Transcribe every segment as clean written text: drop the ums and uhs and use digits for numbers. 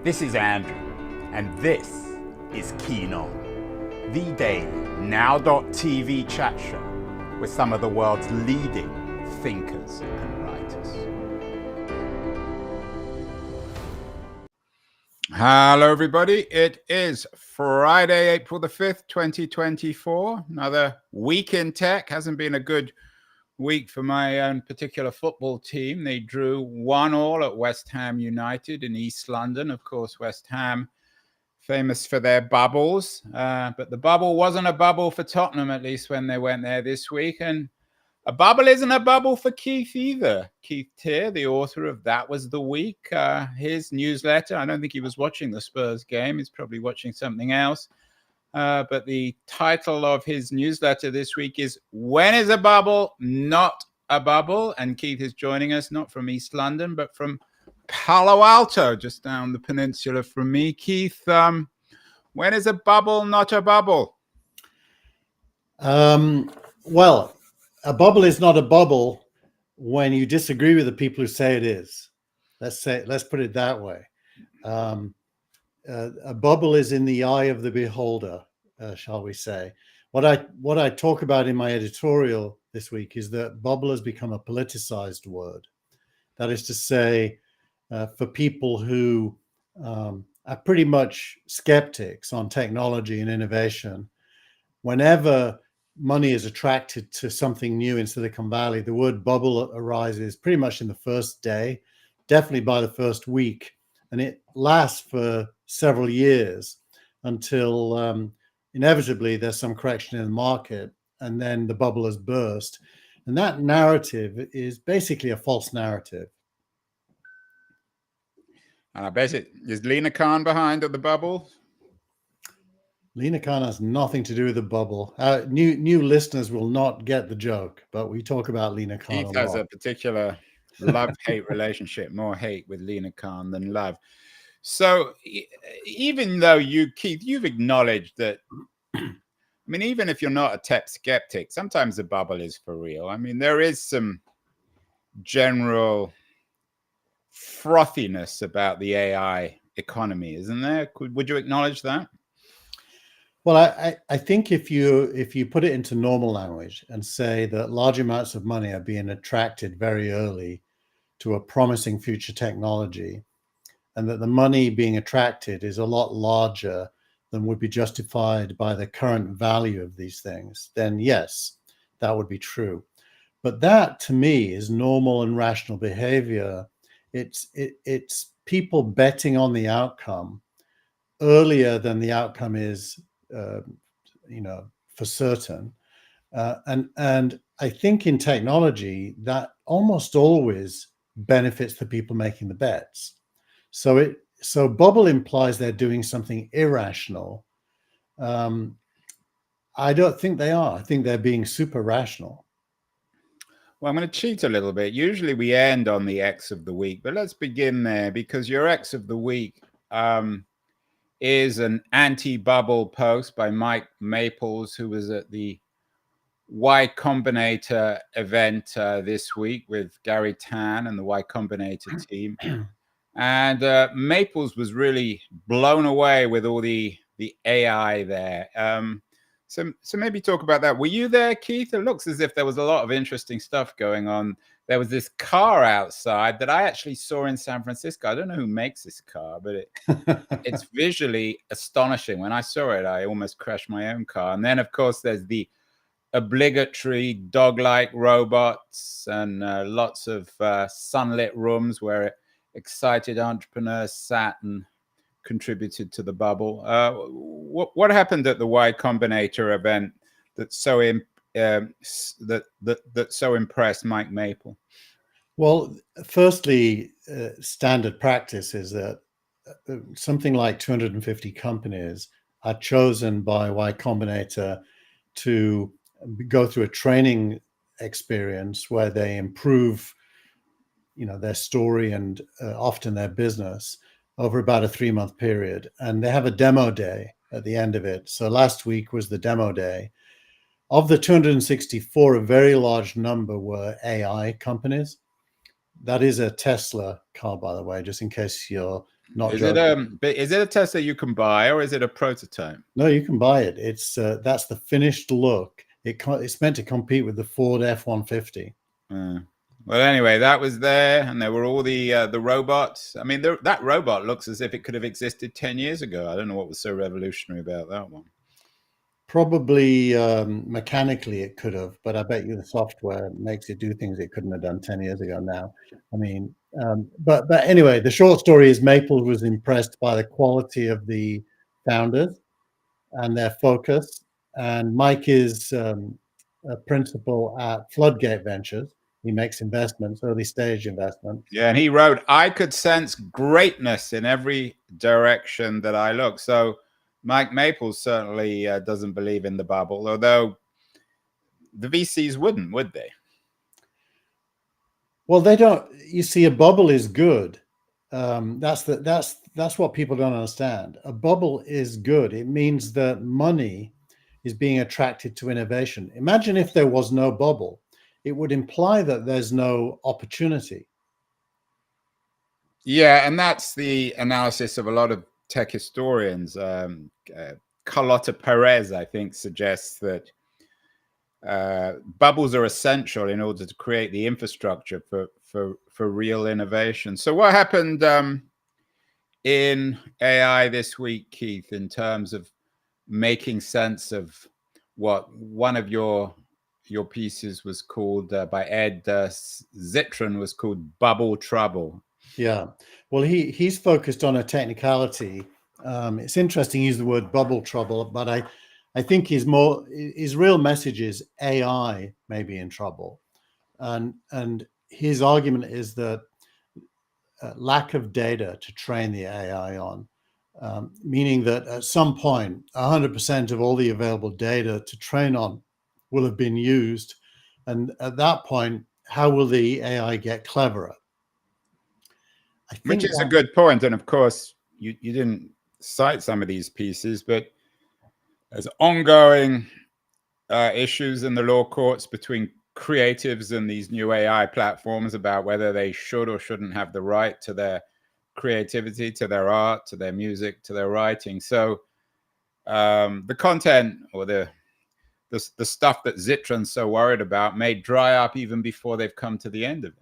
This is Andrew, and this is Keen On, the daily Now.tv chat show with some of the world's leading thinkers and writers. Hello, everybody. It is Friday, April the 5th, 2024. Another week in tech. Hasn't been a good week for my own particular football team. They drew 1-1 at West Ham United in East London. Of course, West Ham famous for their bubbles, but the bubble wasn't a bubble for Tottenham, at least when they went there this week. And a bubble isn't a bubble for Keith either. Keith Tier, the author of That Was the Week, his newsletter. I don't think he was watching the Spurs game. He's probably watching something else. But the title of his newsletter this week is When is a Bubble Not a Bubble? And Keith is joining us not from East London, but from Palo Alto, just down the peninsula from me. Keith, when is a bubble not a bubble? Well, a bubble is not a bubble when you disagree with the people who say it is. Let's put it that way. A bubble is in the eye of the beholder, shall we say. What I talk about in my editorial this week is that bubble has become a politicized word. That is to say, for people who are pretty much skeptics on technology and innovation, whenever money is attracted to something new in Silicon Valley, the word bubble arises pretty much in the first day, definitely by the first week. And it lasts for several years until inevitably there's some correction in the market and then the bubble has burst. And that narrative is basically a false narrative. And I bet is Lina Khan behind the bubble? Lina Khan has nothing to do with the bubble. New listeners will not get the joke, but we talk about Lina Khan. Keith has a particular love-hate relationship, more hate with Lina Khan than love. So even though Keith, you've acknowledged that, I mean, even if you're not a tech skeptic, sometimes the bubble is for real. I mean, there is some general frothiness about the AI economy, isn't there? Would you acknowledge that? Well, I think if you put it into normal language and say that large amounts of money are being attracted very early to a promising future technology, and that the money being attracted is a lot larger than would be justified by the current value of these things, then yes, that would be true. But that, to me, is normal and rational behavior. It's people betting on the outcome earlier than the outcome is, for certain. And I think in technology, that almost always benefits the people making the bets. So bubble implies they're doing something irrational. I don't think they are. I think they're being super rational. Well, I'm going to cheat a little bit. Usually we end on the X of the week, but let's begin there because your X of the week is an anti-bubble post by Mike Maples, who was at the Y Combinator event this week with Gary Tan and the Y Combinator team. And Maples was really blown away with all the AI there. So maybe talk about that. Were you there, Keith? It looks as if there was a lot of interesting stuff going on. There was this car outside that I actually saw in San Francisco. I don't know who makes this car, but it's visually astonishing. When I saw it, I almost crashed my own car. And then, of course, there's the obligatory dog-like robots and lots of sunlit rooms where excited entrepreneurs sat and contributed to the bubble. What happened at the Y Combinator event that so so impressed Mike Maple? Well, firstly, standard practice is that something like 250 companies are chosen by Y Combinator to go through a training experience where they improve, their story and often their business over about a 3-month period. And they have a demo day at the end of it. So last week was the demo day. Of the 264, a very large number were AI companies. That is a Tesla car, by the way, just in case you're Not Is it joking. is it a Tesla you can buy, or is it a prototype? No, you can buy it. It's that's the finished look. It's meant to compete with the Ford F-150. Well, anyway, that was there, and there were all the robots. I mean, that robot looks as if it could have existed 10 years ago. I don't know what was so revolutionary about that one. Probably mechanically it could have, but I bet you the software makes it do things it couldn't have done 10 years ago now. I mean, but anyway, the short story is Maple was impressed by the quality of the founders and their focus. And Mike is a principal at Floodgate Ventures. He makes investments, early stage investments. Yeah, and he wrote, "I could sense greatness in every direction that I look." So Mike Maples certainly doesn't believe in the bubble, although the VCs wouldn't, would they? Well, they don't. You see, a bubble is good. That's what people don't understand. A bubble is good. It means that money is being attracted to innovation. Imagine if there was no bubble. It would imply that there's no opportunity. Yeah, and that's the analysis of a lot of tech historians. Carlota Perez, I think, suggests that bubbles are essential in order to create the infrastructure for real innovation. So what happened in AI this week, Keith, in terms of making sense of what one of your pieces was called by Ed Zitron was called Bubble Trouble? Yeah, well, he's focused on a technicality. It's interesting you use the word bubble trouble, but I think his real message is AI may be in trouble, and his argument is that lack of data to train the AI on, meaning that at some point 100% of all the available data to train on will have been used, and at that point, how will the AI get cleverer? Which is a good point. And of course, you didn't cite some of these pieces, but there's ongoing issues in the law courts between creatives and these new AI platforms about whether they should or shouldn't have the right to their creativity, to their art, to their music, to their writing. So the content or the stuff that Zitron's so worried about may dry up even before they've come to the end of it.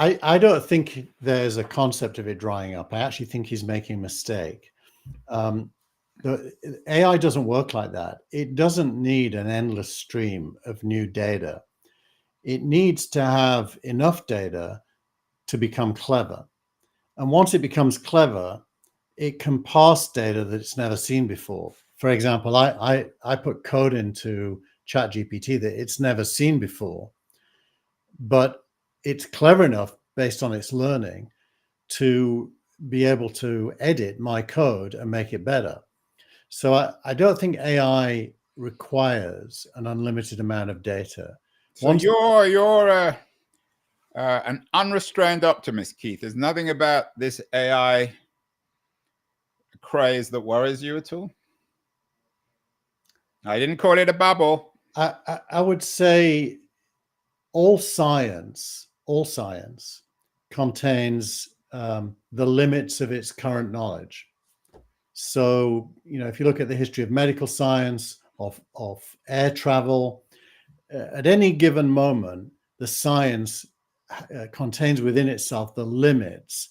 I don't think there's a concept of it drying up. I actually think he's making a mistake. The AI doesn't work like that. It doesn't need an endless stream of new data. It needs to have enough data to become clever. And once it becomes clever, it can parse data that it's never seen before. For example, I put code into ChatGPT that it's never seen before, but it's clever enough based on its learning to be able to edit my code and make it better. So I don't think AI requires an unlimited amount of data. So you're an unrestrained optimist, Keith. There's nothing about this AI craze that worries you at all? I didn't call it a bubble. I would say all science contains the limits of its current knowledge. So, if you look at the history of medical science, of air travel, at any given moment, the science contains within itself the limits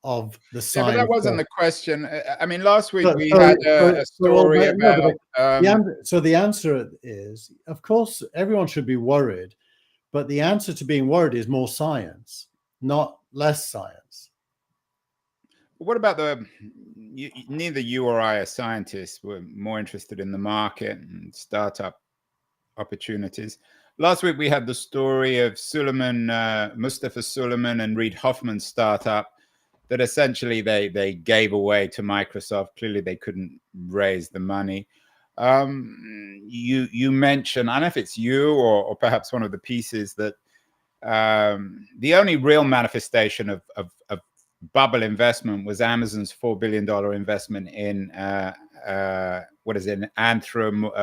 of the science. Yeah, but that wasn't the question. I mean, last week we had a story about... So the answer is, of course, everyone should be worried, but the answer to being worried is more science, not less science. What about neither you or I are scientists. We're more interested in the market and startup opportunities. Last week we had the story of Mustafa Suleiman and Reid Hoffman's startup that essentially they gave away to Microsoft. Clearly they couldn't raise the money. You mentioned, I don't know if it's you or perhaps one of the pieces, that the only real manifestation of bubble investment was Amazon's $4 billion investment in what is it? Anthropic.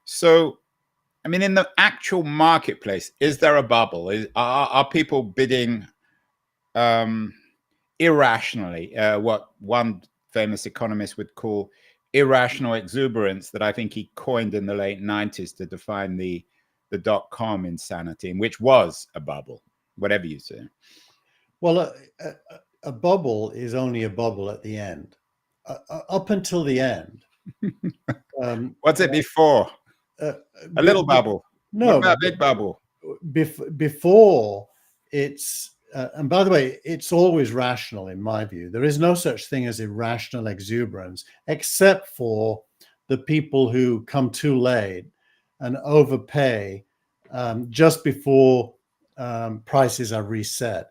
So, I mean, in the actual marketplace, is there a bubble? Are people bidding irrationally, what one famous economist would call irrational exuberance that I think he coined in the late 90s to define the dot-com insanity, which was a bubble, whatever you say. Well, a bubble is only a bubble at the end. Up until the end. What's it before? A little bubble. No, what about big bubble? Before it's, and by the way, it's always rational in my view. There is no such thing as irrational exuberance, except for the people who come too late and overpay just before prices are reset.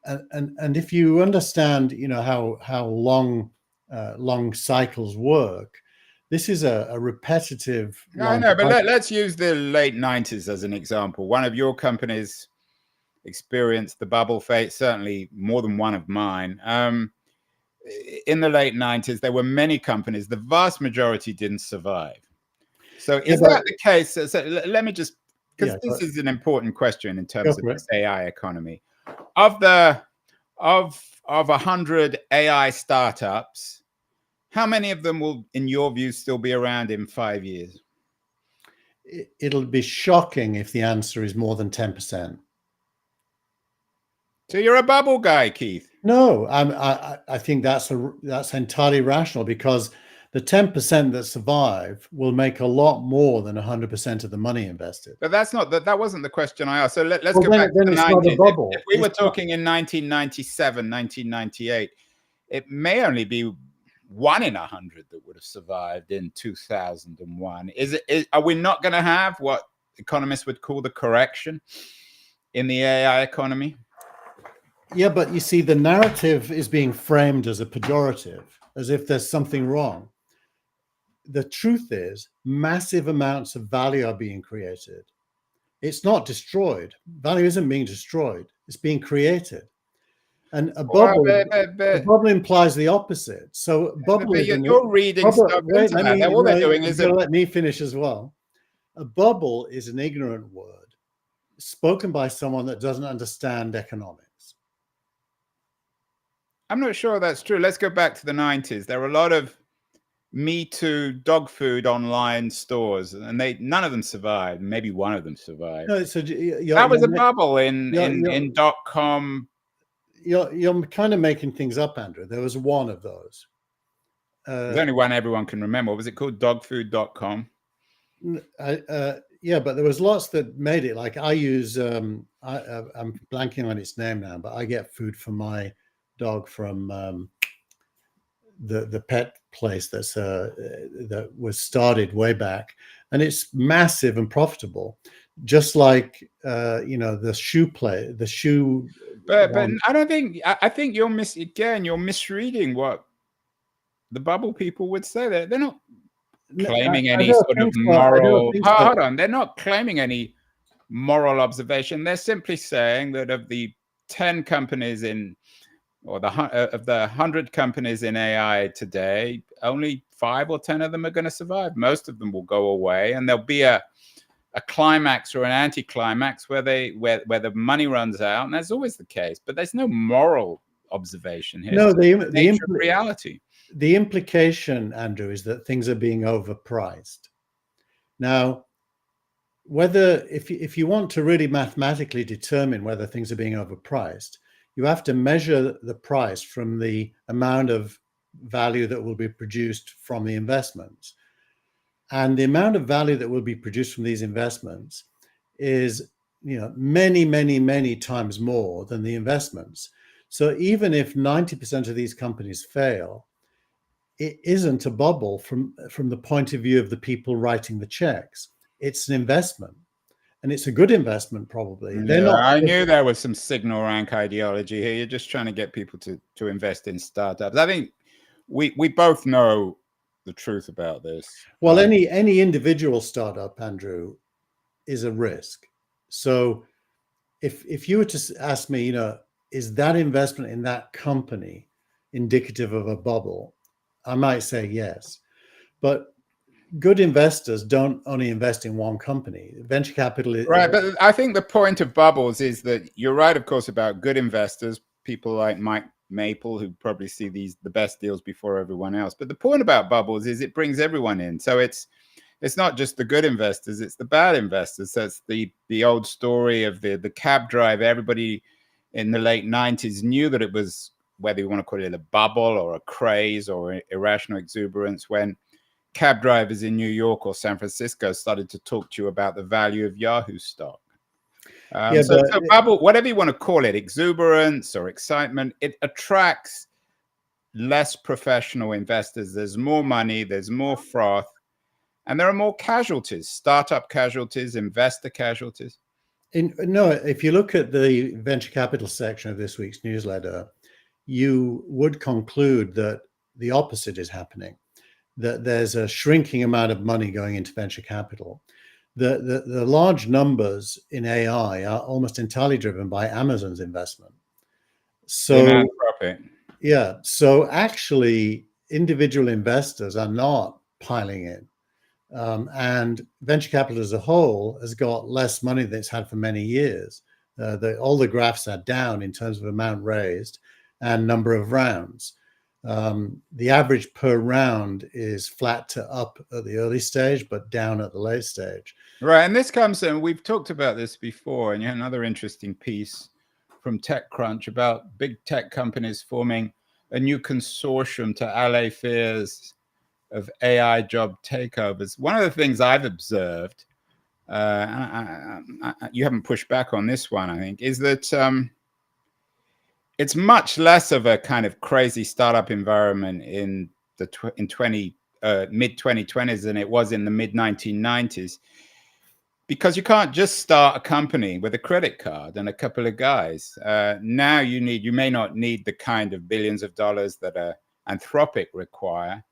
And if you understand, how long cycles work, this is a repetitive. I know, but let's use the late 90s as an example. One of your companies experienced the bubble fate, certainly more than one of mine. In the late 90s, there were many companies. The vast majority didn't survive. So is that the case? So let me just, because this is an important question in terms of this AI economy. Of 100 AI startups, how many of them will, in your view, still be around in 5 years? It'll be shocking if the answer is more than 10%. So you're a bubble guy, Keith? No, I think that's entirely rational, because the 10% that survive will make a lot more than 100% of the money invested. But that's not that wasn't the question I asked. So let's go back to the 90s. If we were talking in 1997, 1998, it may only be 1 in 100 that would have survived in 2001. Are we not going to have what economists would call the correction in the AI economy? Yeah, but you see, the narrative is being framed as a pejorative, as if there's something wrong. The truth is, massive amounts of value are being created. It's not destroyed. Value isn't being destroyed. It's being created. And a bubble implies the opposite. So bubble is you're reading stuff into that. All they're doing is let me finish as well. A bubble is an ignorant word spoken by someone that doesn't understand economics. I'm not sure that's true. Let's go back to the 90s. There were a lot of Me Too dog food online stores, and none of them survived. Maybe one of them survived. No, so that was a bubble in .com. You're kind of making things up, Andrew. There was one of those. There's only one everyone can remember. Was it called dogfood.com? Yeah, but there was lots that made it. Like I use, I'm blanking on its name now, but I get food for my dog from the pet place that was started way back, and it's massive and profitable, just like the shoe. But I don't think. I think you're misreading what the bubble people would say. They're not claiming any sort of moral. Hold on, they're not claiming any moral observation. They're simply saying that of the 10 companies of the 100 companies in AI today, only 5 or 10 of them are going to survive. Most of them will go away, and there'll be a climax or an anticlimax where the money runs out, and that's always the case. But there's no moral observation here. No, the reality. The implication, Andrew, is that things are being overpriced. Now, if you want to really mathematically determine whether things are being overpriced, you have to measure the price from the amount of value that will be produced from the investments. And the amount of value that will be produced from these investments is, many, many, many times more than the investments. So even if 90% of these companies fail, it isn't a bubble from the point of view of the people writing the checks. It's an investment. And it's a good investment, probably. Yeah, I knew there was some signal rank ideology here. You're just trying to get people to invest in startups. I think we both know the truth about this. Well, any individual startup, Andrew, is a risk. So if you were to ask me, is that investment in that company indicative of a bubble? I might say yes. But good investors don't only invest in one company. Venture capital is right. But I think the point of bubbles is that you're right, of course, about good investors. people like Mike Maple, who probably see the best deals before everyone else. But the point about bubbles is it brings everyone in. So it's not just the good investors, it's the bad investors. So it's the old story of the cab driver. Everybody in the late 90s knew that it was, whether you want to call it a bubble or a craze or irrational exuberance, when cab drivers in New York or San Francisco started to talk to you about the value of Yahoo stock. So bubble, whatever you want to call it, exuberance or excitement, it attracts less professional investors. There's more money, there's more froth, and there are more casualties, startup casualties, investor casualties. If you look at the venture capital section of this week's newsletter, you would conclude that the opposite is happening, that there's a shrinking amount of money going into venture capital. The large numbers in AI are almost entirely driven by Amazon's investment. So, yeah, so actually, individual investors are not piling in. And venture capital as a whole has got less money than it's had for many years. All the graphs are down in terms of amount raised and number of rounds. The average per round is flat to up at the early stage, but down at the late stage. Right. And this comes, and we've talked about this before, and you had another interesting piece from TechCrunch about big tech companies forming a new consortium to allay fears of AI job takeovers. One of the things I've observed, you haven't pushed back on this one, I think, is that it's much less of a kind of crazy startup environment in the mid 2020s than it was in the mid 1990s, because you can't just start a company with a credit card and a couple of guys. Now you may not need the kind of billions of dollars that Anthropic require,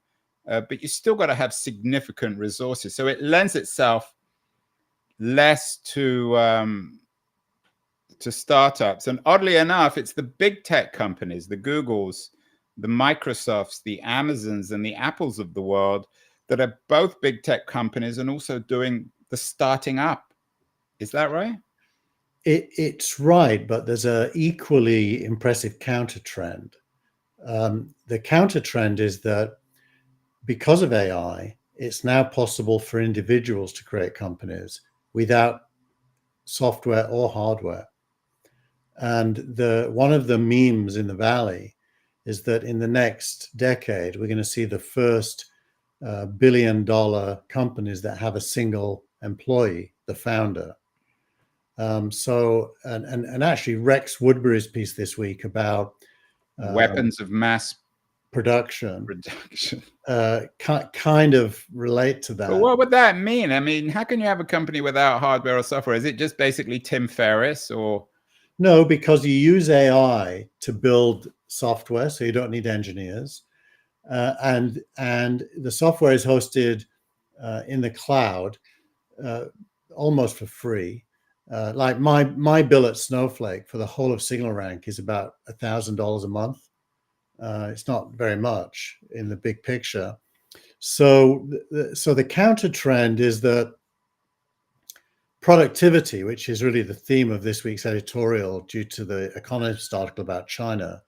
but you still got to have significant resources. So it lends itself less to startups. And oddly enough, it's the big tech companies, the Googles, the Microsofts, the Amazons, and the Apples of the world that are both big tech companies and also doing the starting up. Is that right? It's right, but there's an equally impressive counter trend. The counter trend is that because of AI, it's now possible for individuals to create companies without software or hardware. And one of the memes in the Valley is that in the next decade, we're going to see the first billion-dollar companies that have a single employee, the founder. And actually Rex Woodbury's piece this week about weapons of mass production kind of relate to that. But what would that mean? I mean, how can you have a company without hardware or software? Is it just basically Tim Ferriss or? No, because you use AI to build software, so you don't need engineers. And the software is hosted in the cloud almost for free. Like my bill at Snowflake for the whole of SignalRank is about $1,000 a month. It's not very much in the big picture. So the counter trend is that productivity, which is really the theme of this week's editorial due to the Economist article about China,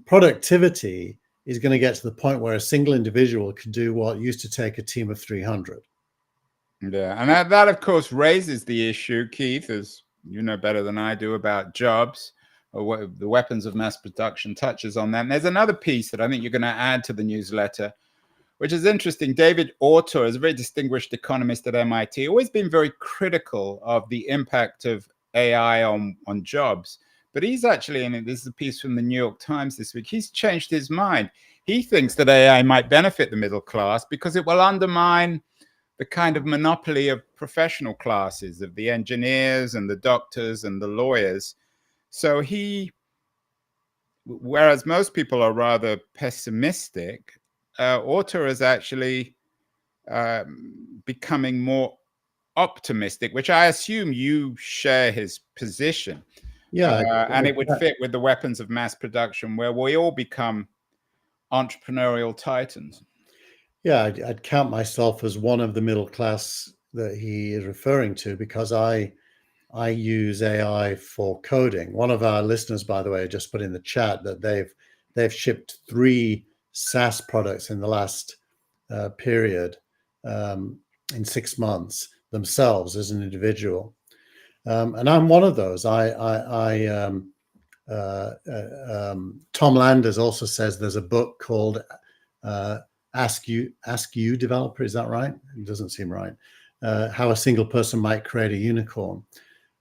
productivity is going to get to the point where a single individual can do what used to take a team of 300. Yeah, and that of course raises the issue, Keith, as you know better than I do, about jobs, or what the weapons of mass production touches on that. And there's another piece that I think you're going to add to the newsletter, which is interesting. David Autor is a very distinguished economist at MIT, always been very critical of the impact of AI on jobs. But he's actually, and this is a piece from the New York Times this week, he's changed his mind. He thinks that AI might benefit the middle class because it will undermine the kind of monopoly of professional classes, of the engineers and the doctors and the lawyers. So whereas most people are rather pessimistic, Autor is actually becoming more optimistic, which I assume you share his position. Yeah, and it would fit with the weapons of mass production, where we all become entrepreneurial titans. Yeah, I'd count myself as one of the middle class that he is referring to, because I I use AI for coding. One of our listeners, by the way, just put in the chat that they've shipped 3 SaaS products in the last period in 6 months themselves as an individual, and I'm one of those. Tom Landers also says there's a book called Ask You Developer. Is that right? It doesn't seem right. How a single person might create a unicorn.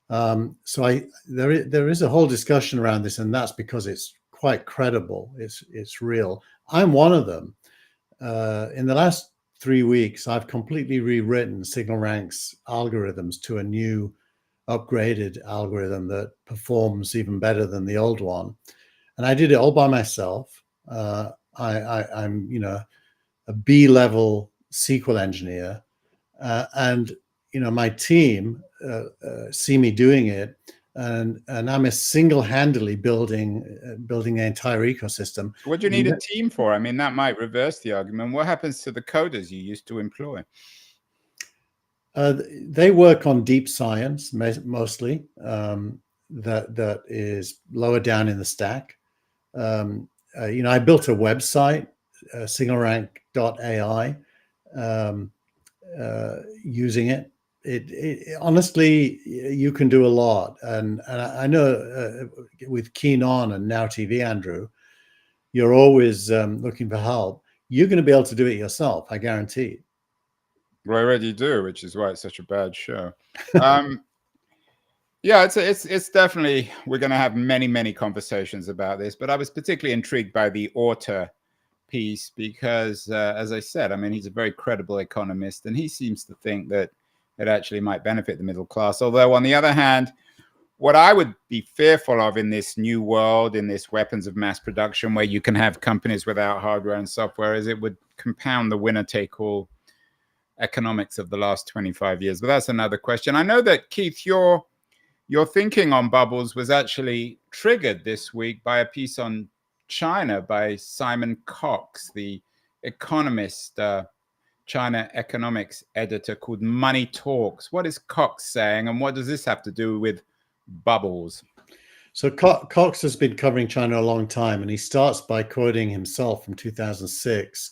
So there is a whole discussion around this, and that's because it's quite credible. It's real. I'm one of them. In the last 3 weeks, I've completely rewritten SignalRank's algorithms to a new upgraded algorithm that performs even better than the old one. And I did it all by myself. I'm, a B-level SQL engineer, and my team see me doing it, and I'm single-handedly building the entire ecosystem. What do you need a team for? I mean, that might reverse the argument. What happens to the coders you used to employ? They work on deep science mostly. That is lower down in the stack. I built a website, signalrank.ai, using it. It honestly, you can do a lot, and I know with Keen On and Now TV, Andrew, you're always looking for help. You're going to be able to do it yourself, I guarantee. Well, I already do, which is why it's such a bad show. Yeah, it's definitely, we're going to have many conversations about this, but I was particularly intrigued by the author piece because, as I said, I mean, he's a very credible economist, and he seems to think that it actually might benefit the middle class. Although, on the other hand, what I would be fearful of in this new world, in this weapons of mass production, where you can have companies without hardware and software, is it would compound the winner-take-all economics of the last 25 years. But that's another question. I know that, Keith, your thinking on bubbles was actually triggered this week by a piece on China by Simon Cox, the Economist, China economics editor, called Money Talks. What is Cox saying, and what does this have to do with bubbles? So Cox has been covering China a long time, and he starts by quoting himself from 2006,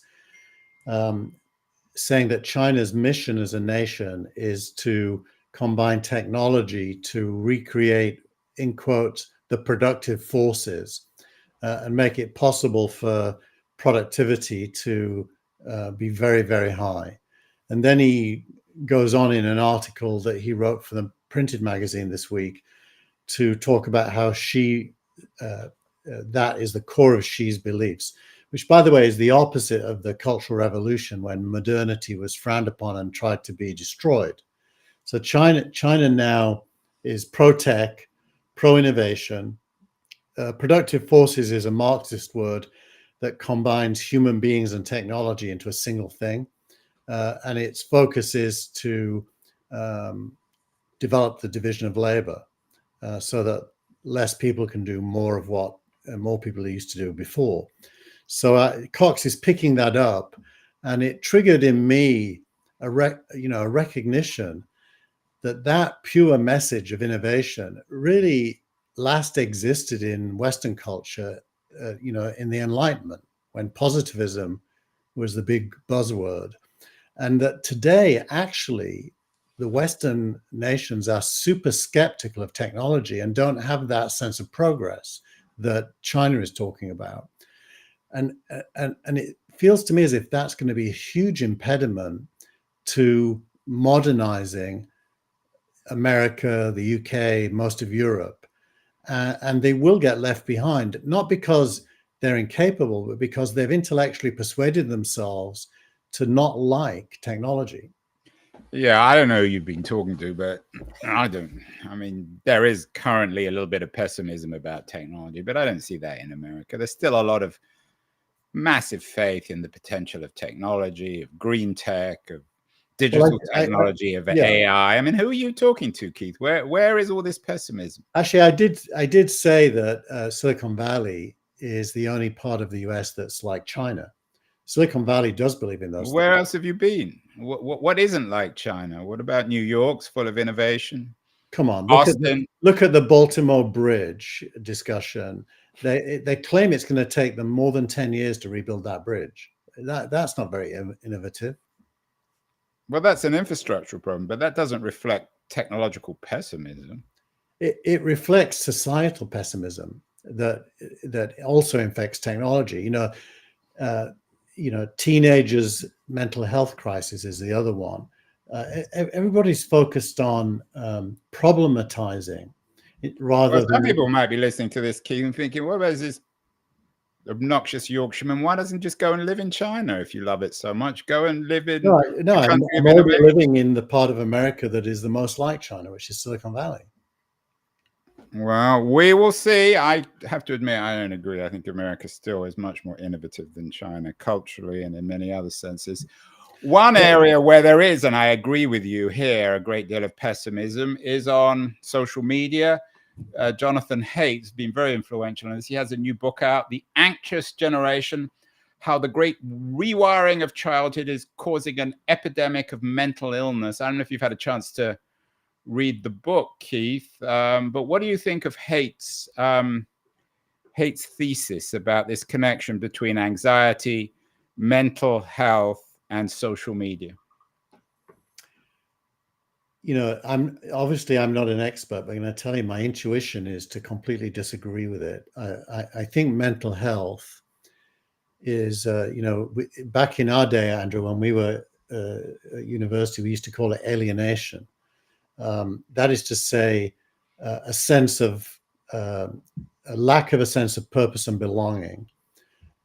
saying that China's mission as a nation is to combine technology to recreate, in quotes, the productive forces, and make it possible for productivity to be very high. And then he goes on in an article that he wrote for the printed magazine this week to talk about how that is the core of Xi's beliefs, which, by the way, is the opposite of the Cultural Revolution, when modernity was frowned upon and tried to be destroyed. So China now is pro-tech, pro-innovation. Productive forces is a Marxist word that combines human beings and technology into a single thing. And its focus is to develop the division of labor so that less people can do more of what more people used to do before. So Cox is picking that up, and it triggered in me a recognition that pure message of innovation really last existed in Western culture, in the Enlightenment, when positivism was the big buzzword. And that today, actually, the Western nations are super skeptical of technology and don't have that sense of progress that China is talking about. And it feels to me as if that's going to be a huge impediment to modernizing America, the UK, most of Europe. And they will get left behind, not because they're incapable, but because they've intellectually persuaded themselves to not like technology. Yeah, I don't know who you've been talking to, but I mean, there is currently a little bit of pessimism about technology, but I don't see that in America. There's still a lot of massive faith in the potential of technology, of green tech, of digital technology, of AI. I mean, who are you talking to, Keith? Where is all this pessimism? Actually, I did say that Silicon Valley is the only part of the US that's like China. Silicon Valley does believe in those Where things. else have you been? What isn't like China? What about New York's full of innovation? come on, Austin. look at the Baltimore Bridge discussion. They claim it's going to take them more than 10 years to rebuild that bridge. That's not very innovative. Well, that's an infrastructural problem, but that doesn't reflect technological pessimism. It reflects societal pessimism that also infects technology. Teenagers' mental health crisis is the other one. Everybody's focused on problematizing it rather Well, some than. people might be listening to this, Keith, and thinking, "Well, there's this obnoxious Yorkshireman. Why doesn't he just go and live in China if you love it so much? Go and live in No, the I'm country of already innovation." living in the part of America that is the most like China, which is Silicon Valley. Well, we will see. I have to admit, I don't agree. I think America still is much more innovative than China culturally and in many other senses. One area where there is, and I agree with you here, a great deal of pessimism is on social media. Jonathan Haidt's been very influential in this. He has a new book out, The Anxious Generation, How the Great Rewiring of Childhood is Causing an Epidemic of Mental Illness. I don't know if you've had a chance to read the book, Keith, but what do you think of Haidt's thesis about this connection between anxiety, mental health, and social media? I'm not an expert, but I'm going to tell you my intuition is to completely disagree with it. I think mental health is, back in our day, Andrew, when we were at university, we used to call it alienation. That is to say, a sense of a lack of a sense of purpose and belonging.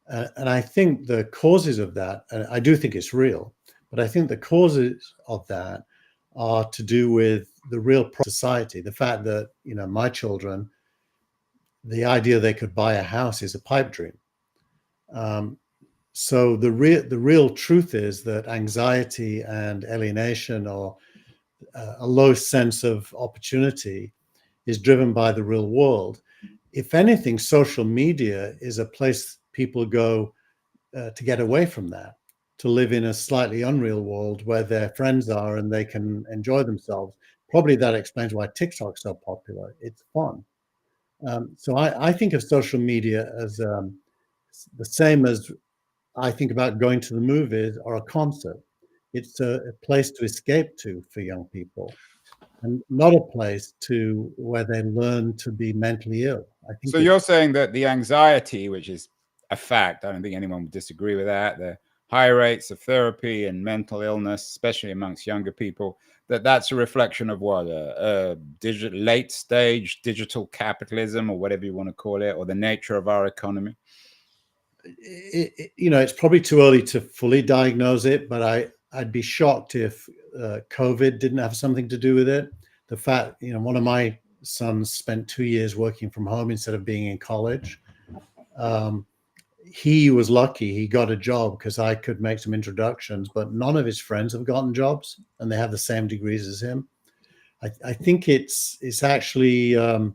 And I think the causes of that, and I do think it's real, but I think the causes of that are to do with the real society. The fact that, my children, the idea they could buy a house is a pipe dream. So the real truth is that anxiety and alienation, or a low sense of opportunity, is driven by the real world. If anything, social media is a place people go to get away from that, to live in a slightly unreal world where their friends are and they can enjoy themselves. Probably that explains why TikTok's so popular. It's fun. So I think of social media as the same as I think about going to the movies or a concert. It's a place to escape to for young people, and not a place to where they learn to be mentally ill. I think So you're saying that the anxiety, which is a fact, I don't think anyone would disagree with that, the high rates of therapy and mental illness, especially amongst younger people, that's a reflection of what, late stage digital capitalism, or whatever you want to call it, or the nature of our economy? It's probably too early to fully diagnose it, but I'd be shocked if COVID didn't have something to do with it. The fact, one of my sons spent 2 years working from home instead of being in college. He was lucky he got a job because I could make some introductions, but none of his friends have gotten jobs and they have the same degrees as him. I think it's actually a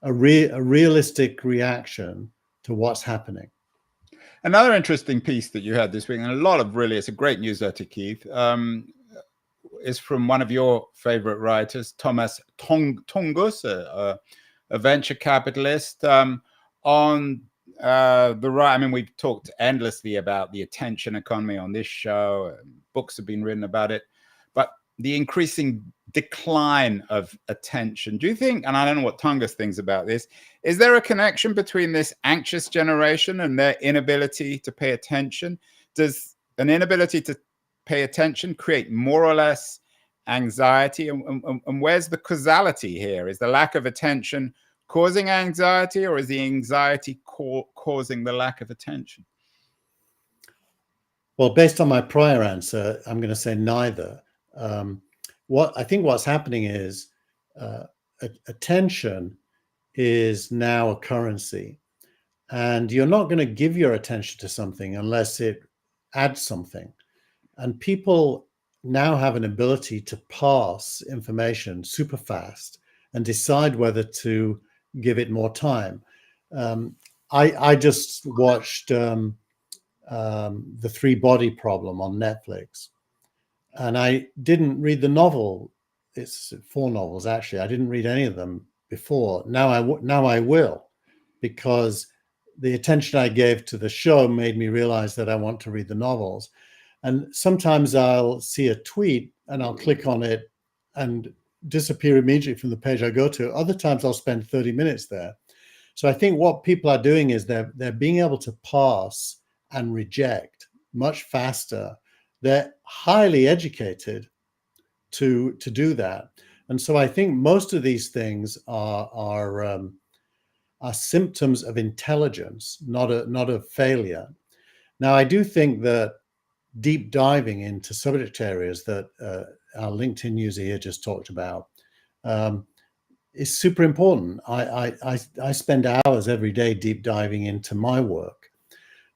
realistic reaction to what's happening. Another interesting piece that you had this week, and it's a great newsletter, Keith, is from one of your favorite writers, Thomas Tongus, a venture capitalist, on the right. I mean, we've talked endlessly about the attention economy on this show. Books have been written about it, but the increasing decline of attention. Do you think, and I don't know what Tongus thinks about this, is there a connection between this anxious generation and their inability to pay attention? Does an inability to pay attention create more or less anxiety? And where's the causality here? Is the lack of attention causing anxiety, or is the anxiety causing the lack of attention? Well, based on my prior answer, I'm going to say neither. What's happening is attention is now a currency, and you're not going to give your attention to something unless it adds something. And people now have an ability to parse information super fast and decide whether to give it more time. I just watched The Three Body Problem on Netflix, and I didn't read the novel it's 4 novels actually. I didn't read any of them before. Now I will, because the attention I gave to the show made me realize that I want to read the novels. And sometimes I'll see a tweet and I'll click on it and disappear immediately from the page I go to. Other times I'll spend 30 minutes there. So I think what people are doing is they're being able to pass and reject much faster. They're highly educated to do that. And so I think most of these things are symptoms of intelligence, not of failure. Now, I do think that deep diving into subject areas that our LinkedIn user here just talked about is super important. I spend hours every day deep diving into my work,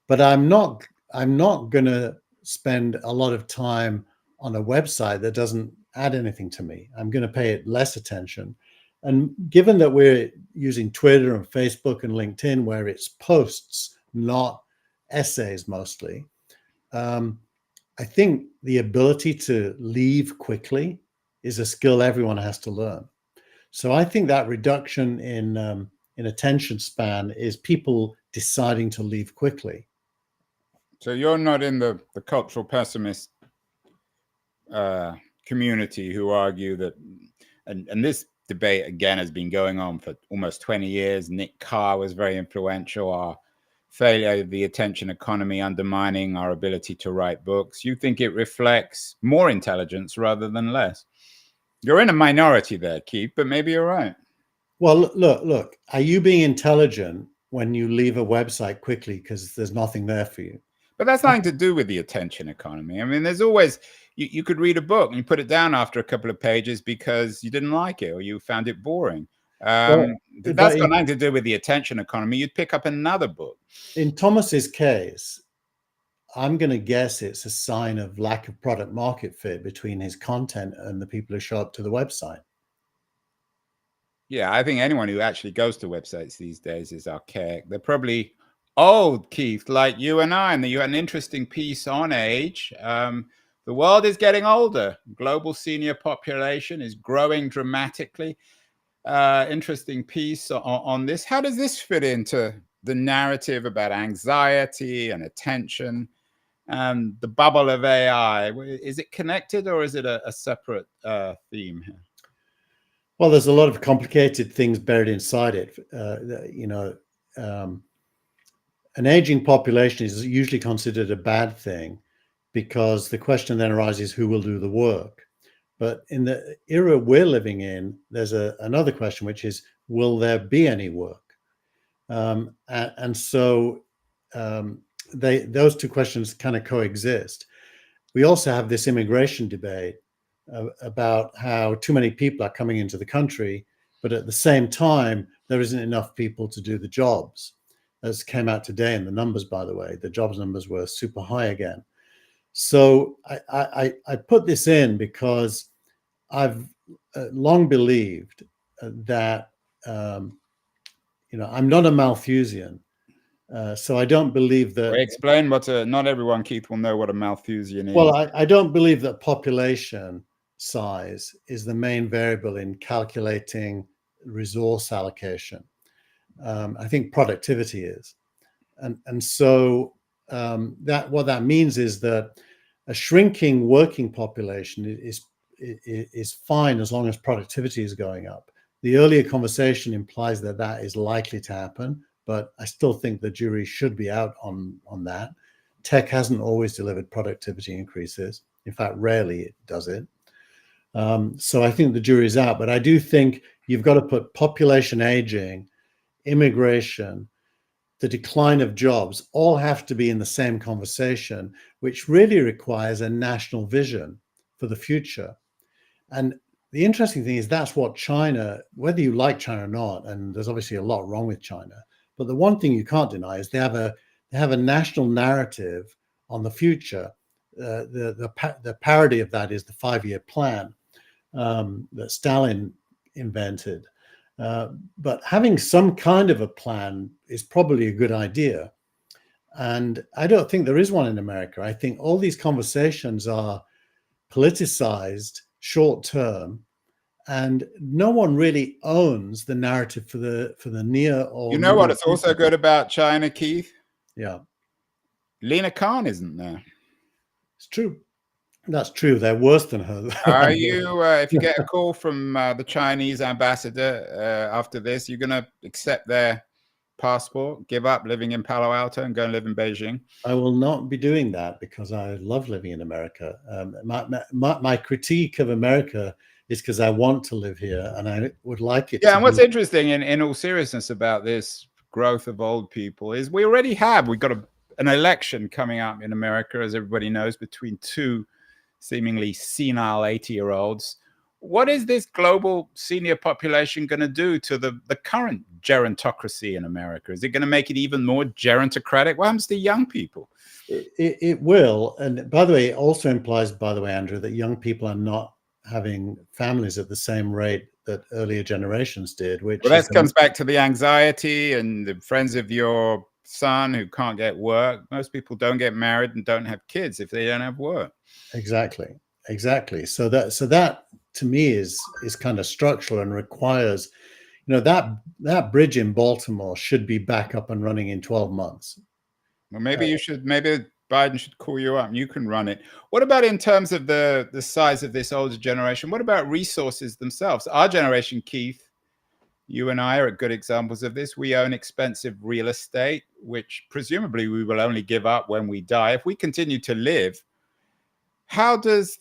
but I'm not going to spend a lot of time on a website that doesn't add anything to me. I'm going to pay it less attention. And given that we're using Twitter and Facebook and LinkedIn, where it's posts, not essays mostly, I think the ability to leave quickly is a skill everyone has to learn. So I think that reduction in attention span is people deciding to leave quickly. So you're not in the cultural pessimist community who argue that, and this debate again has been going on for almost 20 years. Nick Carr was very influential. Our failure of the attention economy undermining our ability to write books. You think it reflects more intelligence rather than less? You're in a minority there, Keith, but maybe you're right. Well, look, are you being intelligent when you leave a website quickly because there's nothing there for you? But that's nothing to do with the attention economy. I mean, there's always, you could read a book and you put it down after a couple of pages because you didn't like it or you found it boring. That's got nothing to do with the attention economy. You'd pick up another book. In Thomas's case, I'm going to guess it's a sign of lack of product market fit between his content and the people who show up to the website. Yeah, I think anyone who actually goes to websites these days is archaic. They're probably old, Keith, like you and I. And you had an interesting piece on age. The world is getting older. Global senior population is growing dramatically. Interesting piece on this. How does this fit into the narrative about anxiety and attention and the bubble of AI? Is it connected or is it a separate theme here? Well, there's a lot of complicated things buried inside it. An aging population is usually considered a bad thing because the question then arises, who will do the work? But in the era we're living in, there's another question, which is, will there be any work? So those two questions kind of coexist. We also have this immigration debate about how too many people are coming into the country, but at the same time, there isn't enough people to do the jobs. As came out today in the numbers, by the way, the jobs numbers were super high again. So I put this in because I've long believed that, I'm not a Malthusian. So I don't believe that. Explain what not everyone, Keith, will know what a Malthusian is. Well, I don't believe that population size is the main variable in calculating resource allocation. I think productivity is, and so what that means is that a shrinking working population is fine as long as productivity is going up. The earlier conversation implies that that is likely to happen, but I still think the jury should be out on that. Tech hasn't always delivered productivity increases. In fact, rarely it does it. So I think the jury's out, but I do think you've got to put population aging, immigration, the decline of jobs, all have to be in the same conversation, which really requires a national vision for the future. And the interesting thing is that's what China, whether you like China or not, and there's obviously a lot wrong with China, but the one thing you can't deny is they have a national narrative on the future. The parody of that is the 5-year plan that Stalin invented. But having some kind of a plan is probably a good idea. And I don't think there is one in America. I think all these conversations are politicized, short term, and no one really owns the narrative for the near or You know what? middle It's also future. good about China, Keith. Yeah, Lena Khan isn't there. it's true. That's true. They're worse than her. Are you? If you get a call from the Chinese ambassador after this, you're going to accept their passport, give up living in Palo Alto, and go and live in Beijing? I will not be doing that because I love living in America. My critique of America is because I want to live here and I would like it. Yeah, to and what's be interesting in all seriousness about this growth of old people is we've got an election coming up in America, as everybody knows, between two seemingly senile 80-year-olds. What is this global senior population going to do to the current gerontocracy in America? Is it going to make it even more gerontocratic? What happens to young people? It will. And by the way, it also implies, by the way, Andrew, that young people are not having families at the same rate that earlier generations did, which Well, that comes back to the anxiety and the friends of your son who can't get work. Most people don't get married and don't have kids if they don't have work. Exactly. So that to me is kind of structural and requires, that bridge in Baltimore should be back up and running in 12 months. Well, maybe Biden should call you up and you can run it. What about in terms of the size of this older generation? What about resources themselves? Our generation, Keith, you and I are good examples of this. We own expensive real estate, which presumably we will only give up when we die. If we continue to live, how does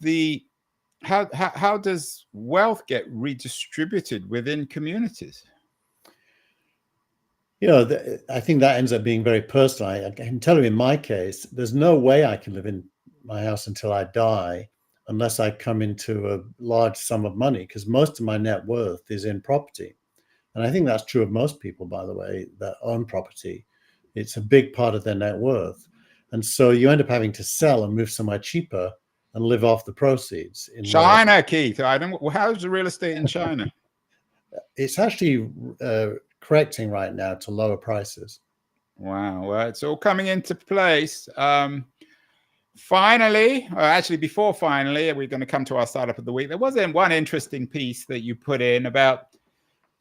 wealth get redistributed within communities? I think that ends up being very personal. I can tell you in my case, there's no way I can live in my house until I die unless I come into a large sum of money, because most of my net worth is in property. And I think that's true of most people, by the way, that own property. It's a big part of their net worth. And so you end up having to sell and move somewhere cheaper and live off the proceeds. In China, Keith. How's the real estate in China? It's actually correcting right now to lower prices. Wow. Well, it's all coming into place. Finally, or actually before finally, we're going to come to our startup of the week. There was one interesting piece that you put in about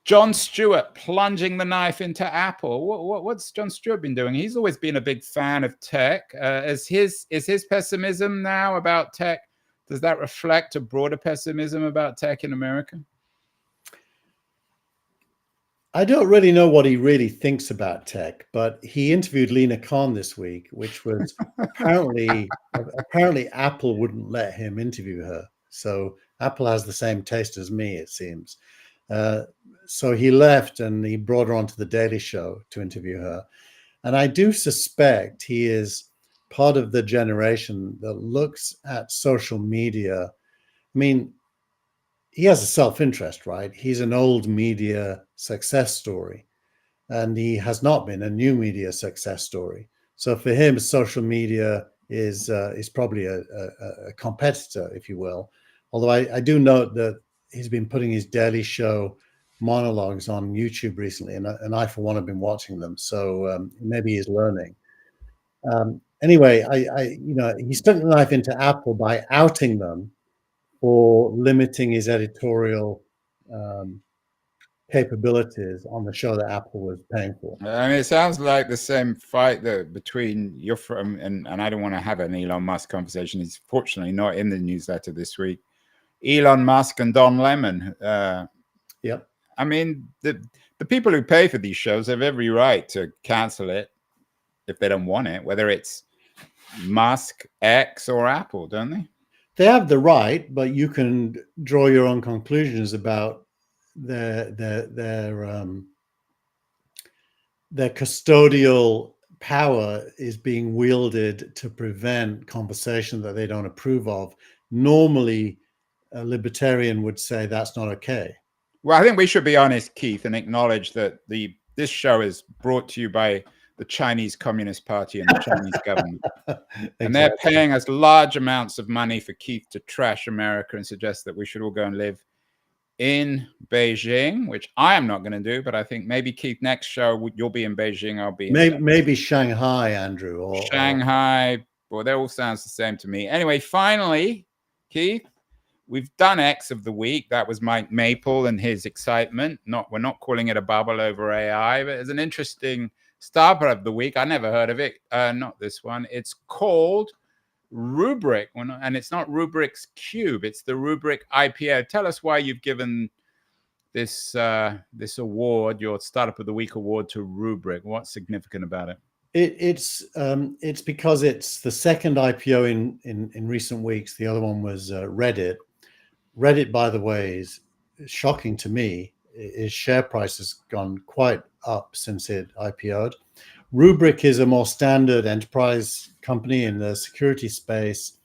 Jon Stewart plunging the knife into Apple. What's Jon Stewart been doing? He's always been a big fan of tech. Is his pessimism now about tech, does that reflect a broader pessimism about tech in America? I don't really know what he really thinks about tech, but he interviewed Lena Khan this week, which was apparently Apple wouldn't let him interview her. So Apple has the same taste as me, it seems. So he left and he brought her onto the Daily Show to interview her. And I do suspect he is part of the generation that looks at social media. I mean, he has a self-interest, right? He's an old media success story, and he has not been a new media success story. So for him, social media is probably a competitor, if you will. Although I do note that he's been putting his Daily Show monologues on YouTube recently, and I for one have been watching them. So maybe he's learning. Anyway, he stuck the knife into Apple by outing them for limiting his editorial capabilities on the show that Apple was paying for. I mean, it sounds like the same fight between your firm and I don't want to have an Elon Musk conversation. He's fortunately not in the newsletter this week. Elon Musk and Don Lemon. Yep. I mean, the people who pay for these shows have every right to cancel it if they don't want it, whether it's Musk, X, or Apple, don't they? They have the right, but you can draw your own conclusions about their custodial power is being wielded to prevent conversation that they don't approve of. Normally, a libertarian would say that's not okay. Well, I think we should be honest, Keith, and acknowledge that this show is brought to you by the Chinese Communist Party and the Chinese government. Exactly. And they're paying us large amounts of money for Keith to trash America and suggest that we should all go and live in Beijing, which I am not going to do, but I think maybe, Keith, next show you'll be in Beijing, I'll be in maybe Shanghai, Andrew. Or Shanghai. Well, that all sounds the same to me. Anyway, finally, Keith, we've done X of the week. That was Mike Maple and his excitement. We're not calling it a bubble over AI, but it's an interesting startup of the week. I never heard of it. Not this one. It's called Rubrik, and it's not Rubrik's Cube. It's the Rubrik IPO. Tell us why you've given this this award, your Startup of the Week award, to Rubrik. What's significant about it? It's because it's the second IPO in recent weeks. The other one was Reddit. Reddit, by the way, is shocking to me. Its share price has gone quite up since it IPO'd. Rubrik is a more standard enterprise company in the security space,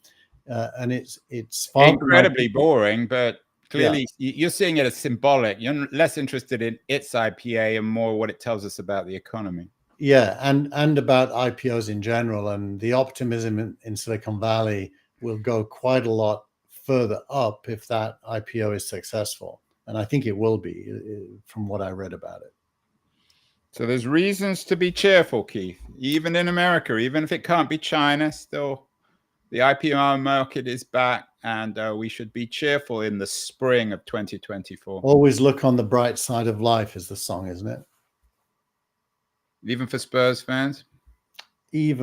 and it's far incredibly boring, but clearly you're seeing it as symbolic. You're less interested in its IPA and more what it tells us about the economy. Yeah, and about IPOs in general, and the optimism in Silicon Valley will go quite a lot further up if that IPO is successful. And I think it will be, from what I read about it. So there's reasons to be cheerful, Keith. Even in America, even if it can't be China, still the IPO market is back, and we should be cheerful in the spring of 2024. Always look on the bright side of life is the song, isn't it? Even for Spurs fans? Even